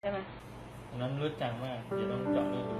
ช่ไหมตรงนั้นลึกจังมากเดี๋ยวต้องเจาะเลือดดู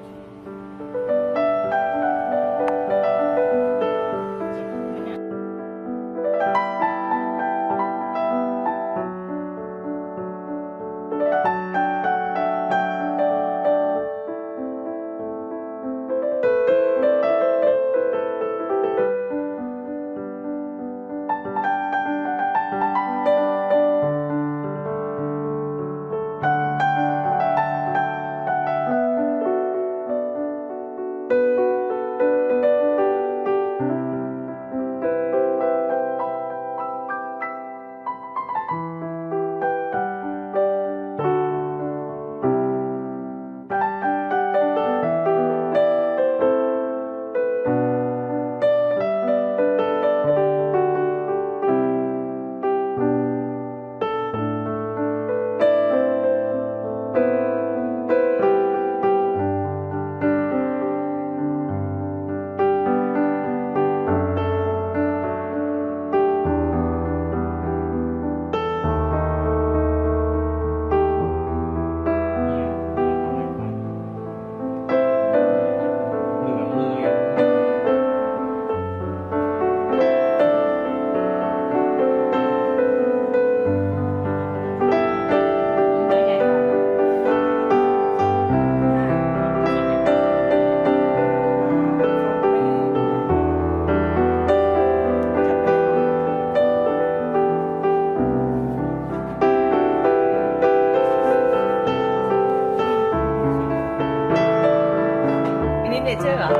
เนเจอร์เหรอ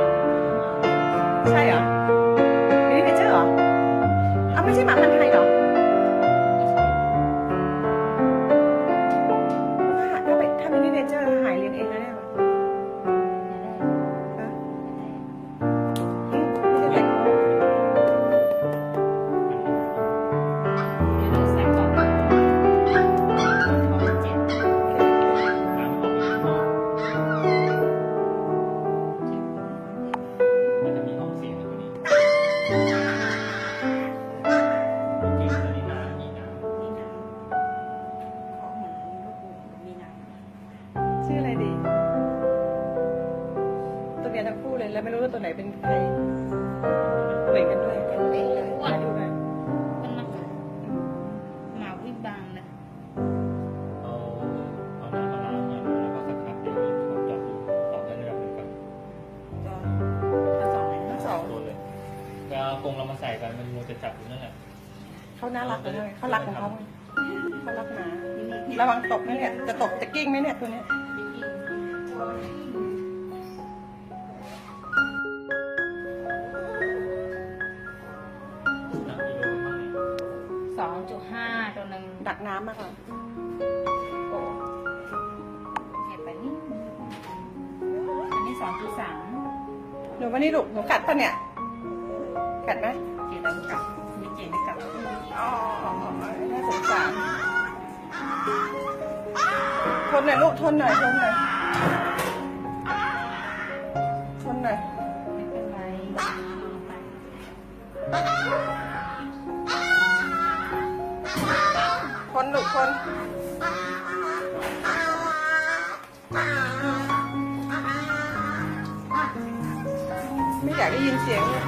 ใช่เหรอมินิเนเจอร์เหรออ้าวไม่ใช่หมาพันธุ์ไทยเหรอถ้ามินิเนเจอร์หายเรียนเองแล้วเนี่ยชื่ออะไรดีตัวเมียทั้งคู่เลยแล้วไม่รู้ว่าตัวไหนเป็นใครเหมือนกันด้วยมาดูหน่อยหมาวิ่งบางเลยเอาน้ำมาล้างเนี่ยแล้วก็สักพักเดี๋ยวเขาเจาะดูต่อได้ระดับหนึ่งก่อนทั้งสองตัวเลยจะเอากรงเรามาใส่กันมันมัวจะจับอยู่นั่นแหละเขาน่ารักเลยเขารักของเขาเขารักหมาระวังตกนะเนี่ยจะตกจะกิ้งไหมเนี่ยตัวเนี้ย2.5ตัวหนึ่งดักน้ำมากกว่าโอ้ เก็บไปนี่อันนี้2.3หนูวันนี้ลูกหนูกัดปะเนี่ยกัดไหมเจ็ดแล้วกลับมีเจ็ดไม่กลับอ๋อน่าสงสารทนหน่อยลูกทนหน่อยทนหน่อยทนหน่อยไม่เป็นไรคนลูกคนไม่อยากได้ยินเสียงเลย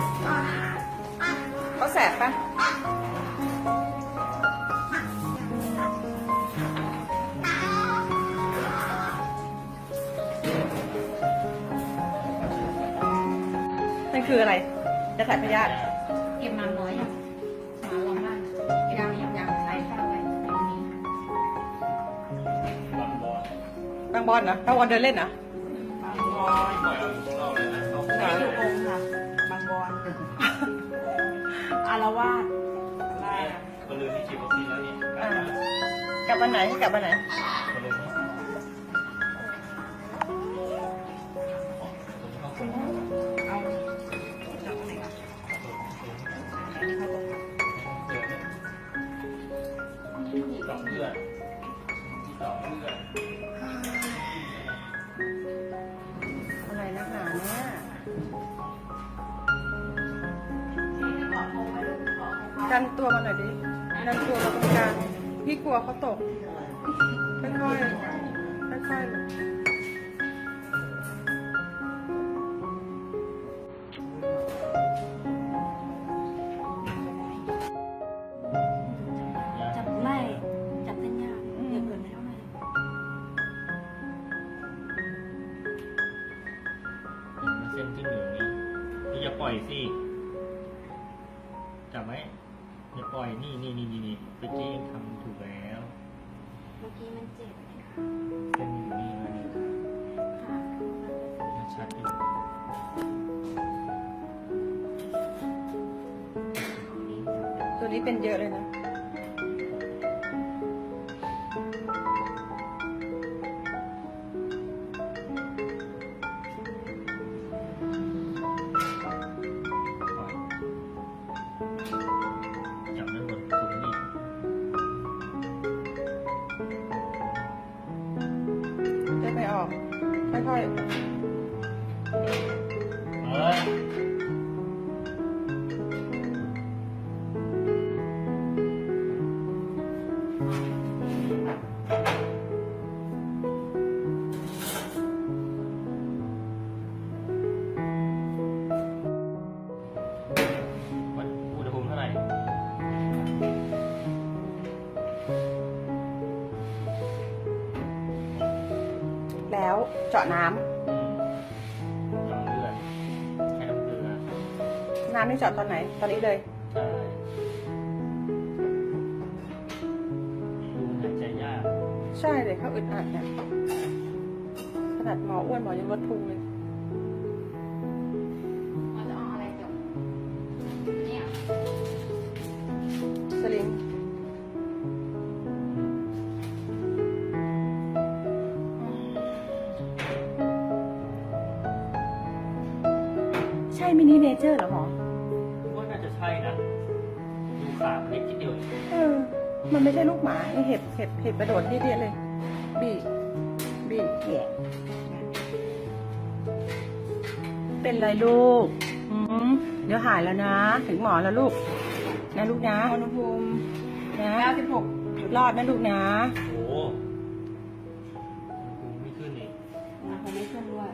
เขาแสบปะนั่นคืออะไรจะถ่ายพยาธิเก็บมาน้อยอย่างหมาลองบ้านยังใช้ข้าวไว้ตรงนี้บางบอล บางบอลเดินเล่นเหรอบางบอน ปล่อยเอาของเราเลยนะเขา ไม่อยู่องค์ค่ะบางบอนอารวาสได้ค่ะ ก็ลืมที่ฉีดวัคซีนแล้วนี่กลับวันไหนกลับวันไหนก็ลืมนี่เอาจากไหนคะอันนี้เขาตกเจาะเลือดเจาะเลือดอะไรนักหนาเนี่ยดันตัวมาหน่อยดิดันตัวมาตรงกลางพี่กลัวเขาตกค่อยๆค่อย ส้นขึ้นอยู่ตรงนี้นี่อย่าปล่อยสิจับไหมอย่าปล่อยนี่ไปจี้ทำถูกแล้ว เมื่อกี้มันเจ็บไหมคะ เส้นอยู่นี่เลย ค่ะ ยังชัดอยู่ ตัวนี้เป็นเยอะเลยนะ ปล่อยจับด้านบนสูงนี่ ได้ไม่ออก ค่อย เอ้ยวัดอุณหภูมิเท่าไหร่ ๆ แล้วเจาะน้ำ หยอดเลือดให้น้ำเกลือ น้ำนี่เจาะตอนไหน ตอนนี้เลย ใช่ดูหายใจยาก ใช่เลยเขาอึดอัดเนี่ยขนาดหมออ้วนหมอยังลดพุงเลย เราจะเอาอะไรจบเนี่ย สลิง ใช่มินิเนเจอร์เหรอหมอ ว่าน่าจะใช่นะ ดูขามันเล็กนิดเดียวเอง มันไม่ใช่ลูกหมาไอ้เห็บกระโดดที่เดียเลย บีแกะเป็นไรลูกเดี๋ยวหายแล้วนะ ถึงหมอแล้วลูก นะลูกนะอุณหภูมินะ96รอดนะลูกนะ โอ้โหอุณหภูมิไม่ขึ้นอีก เขาไม่ขึ้นด้วย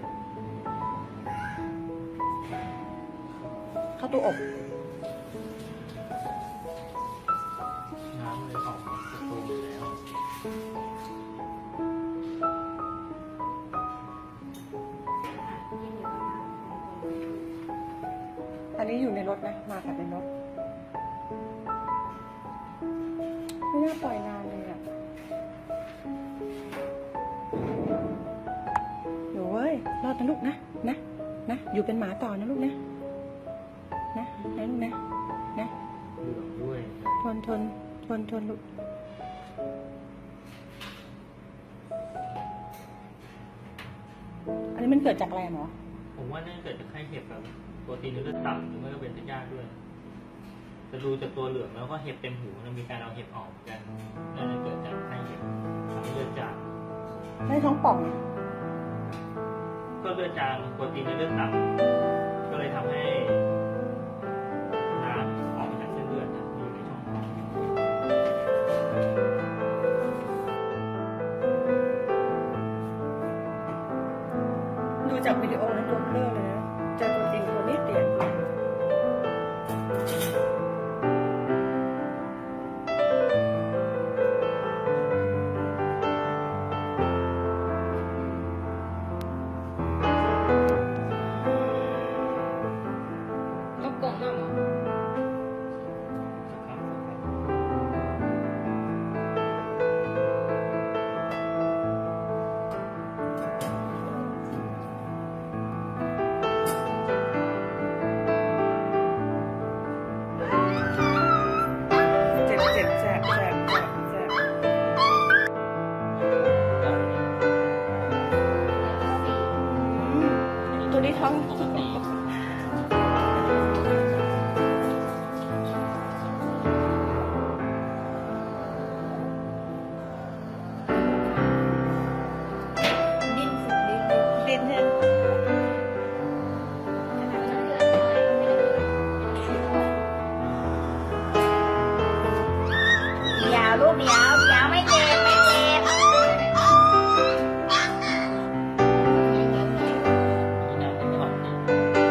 เข้าตู้อบ น้ำเลยออกมาจากตัวหมดแล้ว อันนี้อยู่ในรถนะ มากับในรถ ไม่น่าปล่อยนานเลยอ่ะหนูเว้ย รอดนะลูกนะ อยู่เป็นหมาต่อนะลูกนะ นะลูกนะ เหลืองด้วย ทนลูก อันนี้มันเกิดจากอะไรอะหมอ ผมว่าน่าจะเกิดจากไข้เห็บแบบโปรตีนในเลือดต่ำหรือไม่ก็เป็นพยาธิด้วยจะดูจากตัวเหลืองแล้วก็เห็บเต็มหูมันมีการเอาเห็บออกเหมือนกันน่าจะเกิดจากไข้เห็บทำให้เลือดจาง ให้ท้องป่อง ก็เลือดจางโปรตีนในเลือดต่ำก็เลยทำให้น้ำออกมาจากเส้นเลือดนะอยู่ในช่องท้อง ดูจากวิดีโอนั้นตัวเบลอเลยนะเจอตัวจริงตัวนิดเดียว ลบกล่องมากหมอ สักพัก เจ็บแสบตัวนี้ท้อง ปกติ ดิ้นสุดดิ้น ดินเนี่ย เดี๋ยวลูกเดี๋ยวไม่เจ็บไม่เจ็บ นี่น้ำไม่ออกนี่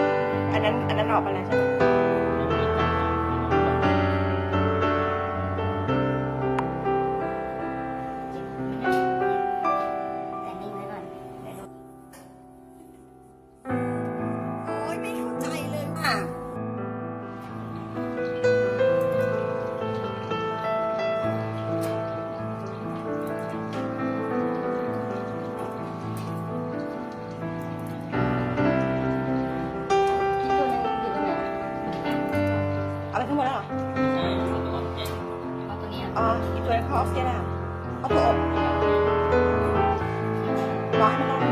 รอให้มันร้อน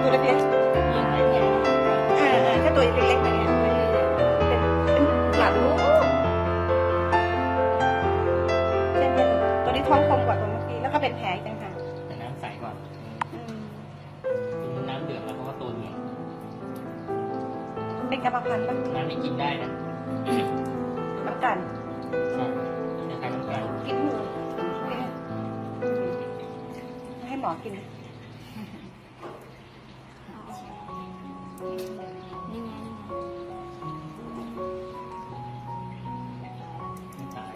ตัวเล็กๆถ้าตัวเล็กๆเนี่ยเป็นหลังเช่นตัวนี้ท้องคมกว่าตัวเมื่อกี้แล้วก็เป็นแผลอีกต่างหาก แต่น้ำใสกว่าน้ำเดือดแล้วเพราะว่าตัวเหนียว เป็นกรรมพันธุ์ปะ น้ำนี่กินได้นะ น้ำกัน ใช่คล้ายๆน้ำตาล กินหมูให้หมอกิน นี่ไง ไม่ตาย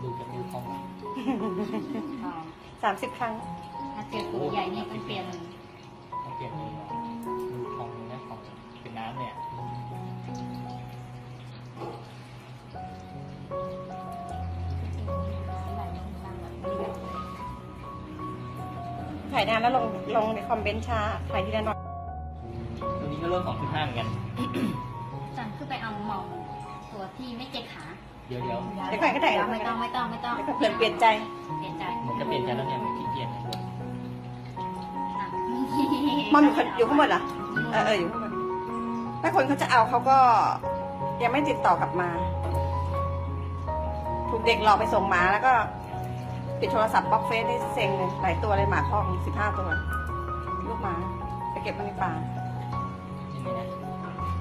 ดูจากดูท้อง 30 ครั้ง ถ้าเจอตัวใหญ่นี่ต้องเปลี่ยน ต้องเปลี่ยนดูท้องนะท้องเป็นน้ำเนี่ย ถ่ายนานแล้วลงในคอมเมนต์ช้าถ่ายทีละหน่อย ตัวนี้ก็เริ่ม2.5เหมือนกัน สั่งขึ้นไปเอาเมาตัวที่ไม่เจ็บขา เดี๋ยว เดี๋ยวก่อนก็ถ่าย ไม่ต้อง เปลี่ยนใจ เปลี่ยนใจ เหมือนจะเปลี่ยนใจแล้วเนี่ยเหมือนขี้เกียจนะ มอมอยู่ข้างบนเหรออยู่ข้างบนถ้าคนเขาจะเอาเขาก็ยังไม่ติดต่อกลับมา ถูกเด็กหลอกไปส่งหมาแล้วก็ปิดโทรศัพท์บล็อกเฟซนี่เซ็งเลยหลายตัวเลยหมาคอก15 ตัวลูกหมาไปเก็บมาในป่า นี่ไงนะ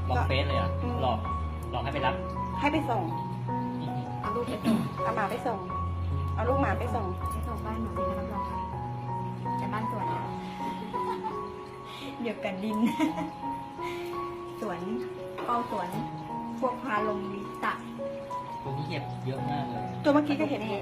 บอกเฟซเลยอ่ะหลอกให้ไปรับ ให้ไปส่ง เอาลูกไปส่ง เอาหมาไปส่ง เอาลูกหมาไปส่ง ไปส่งบ้านหนูที่รับรองค่ะแต่บ้านสวนเดียวกันดิน สวนเฝ้าสวน พวกพาลงวิตะ ตัวนี้เห็บเยอะมากเลย ตัวเมื่อกี้ก็เห็น นี่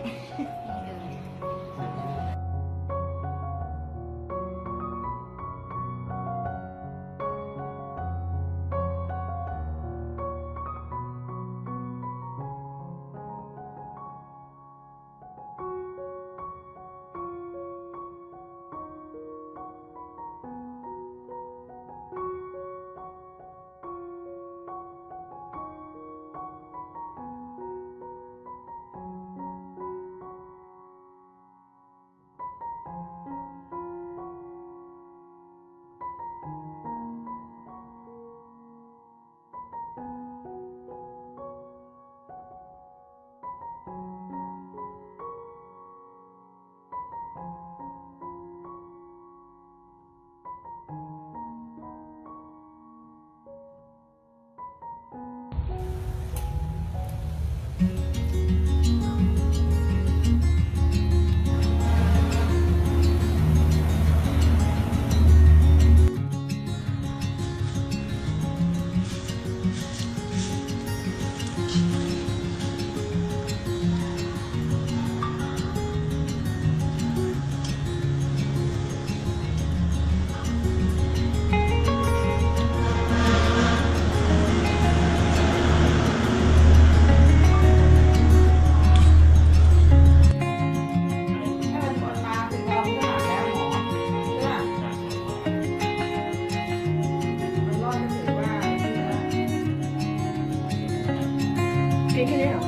แค่นี้เหรอ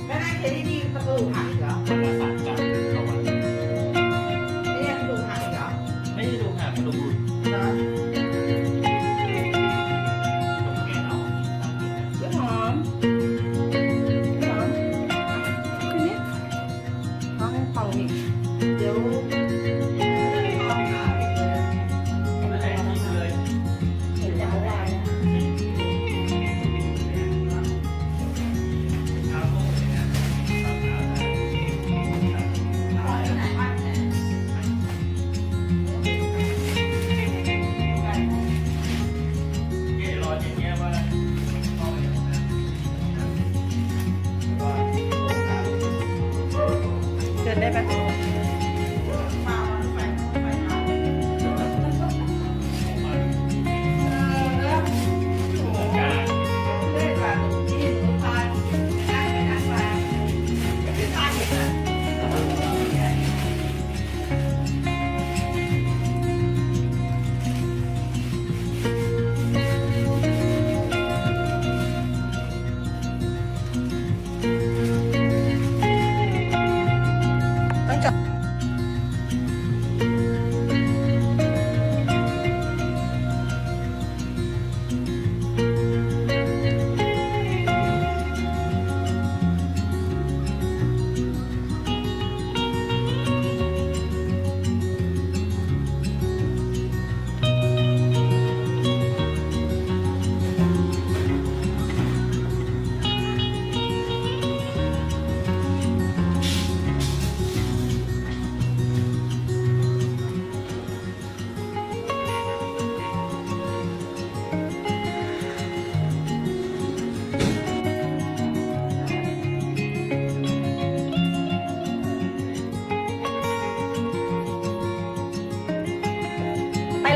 แล้วนายเจดีประตูหักเหรอ ประสานกันเอาไว้ นี่ประตูหักเหรอ ไม่ได้ดูห่างดู เหรอ ตรงแกนเอาตั้งกินกัน เดี๋ยวหอมคืนนี้ท้องให้ฟองอีกเดี๋ยว ไม่ได้กินเลย เห็นจะเอาได้นะ เอาโม่เลยนะเอา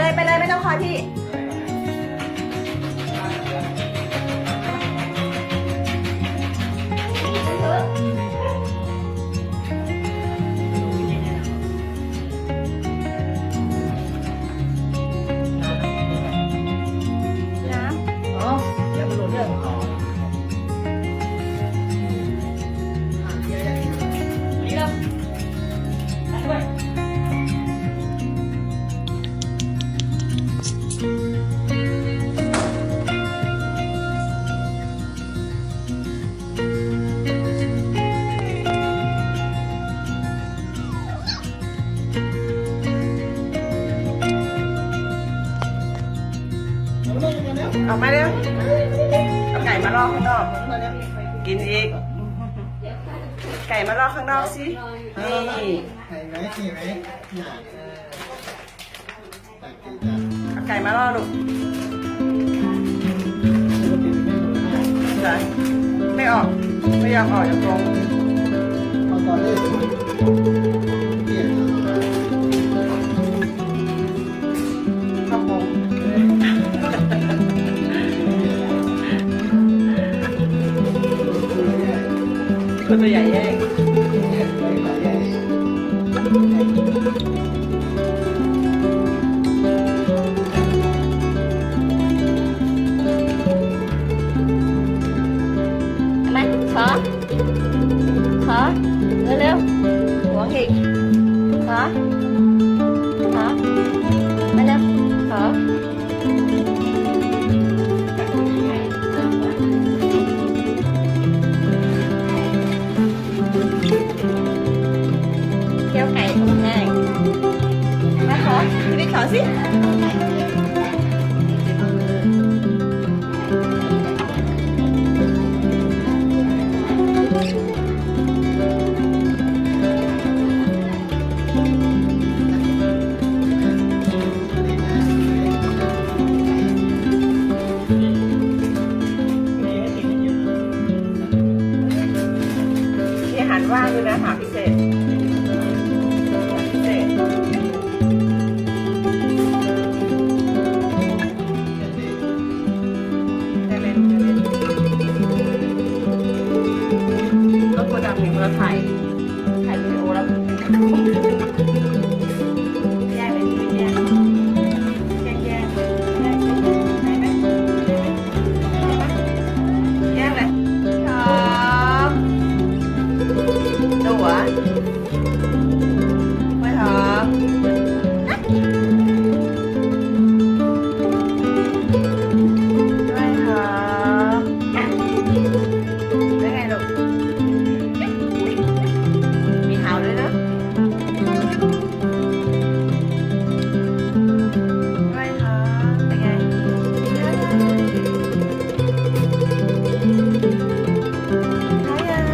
เลยไปเลยไม่ต้องคอยพี่ น้ำ อ๋ออย่าไปหลุดเรื่องอ๋อนี่ครับไปด้วย ออกมาเร็วเอาไก่มาลอกข้างนอก กินอีก ไก่มาลอกข้างนอกสิ นี่ เห็นไหมเห็นไหมน่ะตักกินจ้ะ เอาไก่มาลอกลูกจ้ะไม่ออก ไม่ยอมออกจากกรง พอตอนแรกเปลี่ยน เข้ากรงคือตัวใหญ่แย่ง มาขอเร็วๆหัวอีกขอมาเร็วขอเคี่ยวไก่ต้มแห้งมาขอพี่บิ๊กขอสิ มีอาหารว่างด้วยนะอาหารพิเศษพิเศษได้เล่นรถโกดังมีเราถ่ายวิดีโอแล้วแยกเลยแยกแยกได้ไหมแยกเลยครับตัวไม่หอมไม่หอมได้ไงลูกมีหาวด้วยนะไม่หอมเป็นไงใช่ยัง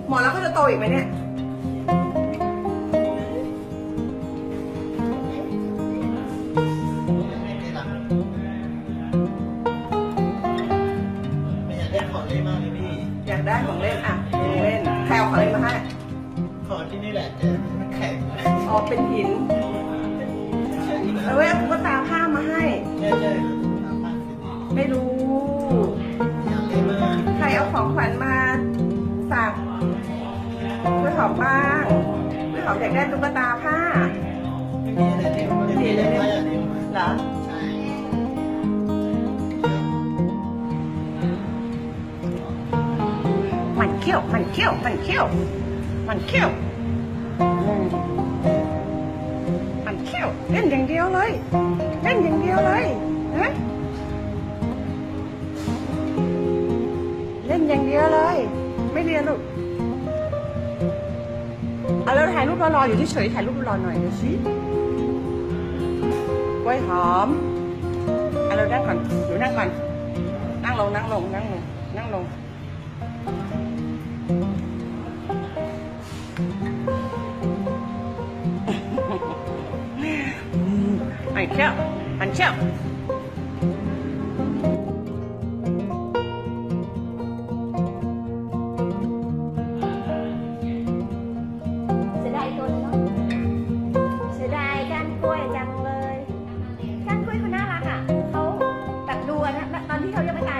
หมอแล้วก็จะโตอีกไหมเนี่ย ไม่อยากได้ของเล่นมากเลยพี่ อยากได้ของเล่นอ่ะของเล่นใครเอาของเล่นมาให้ ของที่นี่แหละแต่มันแข็ง อ๋อเป็นหิน ใช่ที่ เอาไว้เอาตุ๊กตาผ้ามาให้ ใช่ใช่ ไม่รู้ อยากเล่นมาก ใครเอาของขวัญมาฝากไว้หอมบ้างไว้ ของเด็กเล่นตุ๊กตาผ้า ไม่มีอะไรเดียวไม่มีอะไรเดียว เหรอ ใช่ มันเขี้ยว มันเขี้ยว มันเขี้ยว มันเขี้ยวมันเขี้ยว เล่นอย่างเดียวเลย เล่นอย่างเดียวเลยนะเล่นอย่างเดียวเลย ไม่เรียนลูกเอาแล้วถ่ายรูปรอๆอยู่เฉยๆถ่ายรูปรอหน่อยเดี๋ยวสิกล้วยหอมเอาเรานั่งก่อนอยู่นั่งก่อน นั่งลง นั่งลง นั่งลง นั่งลง มันเขี้ยว มันเขี้ยว เสียดายตัวเนาะเสียดายก้านกล้วยจังเลยก้านกล้วยเขาน่ารักอ่ะเขาแบบดูนะตอนที่เขายังไม่ตาย